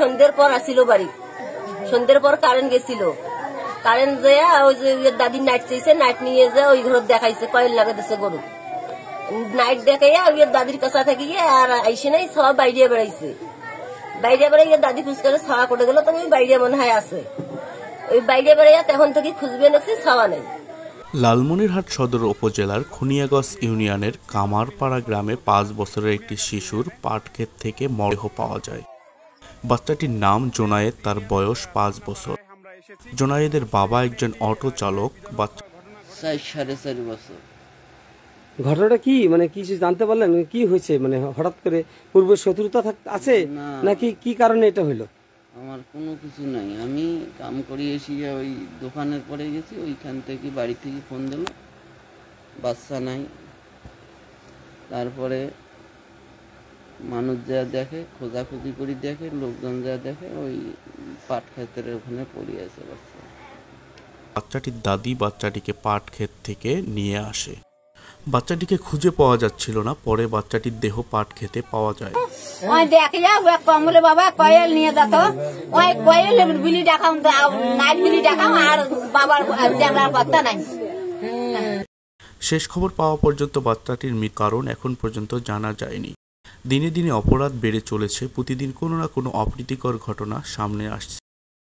সন্ধ্যের পর আসিল বাড়ি, সন্ধ্যের পর কারেন্ট গেছিল, কারেন্ট যায় ওই যে দাদির নাইট চাইছে, নাইট নিয়ে যা ওই ঘর দেখাইছে কয়েল লাগা দিছে গরু, নাইট দেখাইয়া ওই দাদির কাছা থেকে আর আইসে নাই, সব বাইরে বেড়াইছে, বাইরে বেড়াইয়া দাদি ফুসকারে ছাওয়া করে গেল, তবে ওই বাইরে মনে হয় আছে, ওই বাইরে বেড়াইয়া তখন থেকে খুঁজবে নাকি ছাওয়া নেই। লালমনিরহাট সদর উপজেলার খুনিয়াগঞ্জ ইউনিয়নের কামারপাড়া গ্রামে 5 বছরের একটি শিশুর পাটক্ষেত থেকে মরদেহ পাওয়া যায়। বাচ্চাটির নাম জোনায়েদ, তার বয়স 5 বছর। জোনায়েদের বাবা একজন অটো চালক। বাচ্চা 4.5 বছর। ঘটনাটা কি মানে কিছু জানতে পারলেন, কি হয়েছে? মানে হঠাৎ করে পূর্বের শত্রুতা আছে নাকি কি কারণে এটা হলো? আমার কোনো কিছু নাই, আমি কাম করি এসে ওই দোকানের পরে গেছি, ওইখান থেকে বাড়ি থেকে ফোন দিল বাচ্চা নাই। তারপরে মানুষ যা দেখে, খোঁজাখুঁজি করে দেখে, লোকজন যা দেখে ওই পাট ক্ষেতের ওখানে পড়ে আছে বাচ্চা। বাচ্চাটির দাদি বাচ্চাটিকে পাট ক্ষেত থেকে নিয়ে আসে। বাচ্চাটিকে খুঁজে পাওয়া যাচ্ছিল না, পরে বাচ্চাটির দেহ পাট খেতে পাওয়া যায়। ওই দেখে যাও কমলে বাবা কয়েল নিয়ে যেত, ওই কয়েল বিলি দেখাও, নাইট বিলি দেখাও, আর বাবার চ্যাংড়ার পাত্তা নাই। শেষ খবর পাওয়া পর্যন্ত বাচ্চাটির মৃত্যুর কারণ এখন পর্যন্ত জানা যায়নি। দিনে দিনে অপরাধ বেড়ে চলেছে, প্রতিদিন কোনো না কোনো অপ্রীতিকর ঘটনা সামনে আসছে।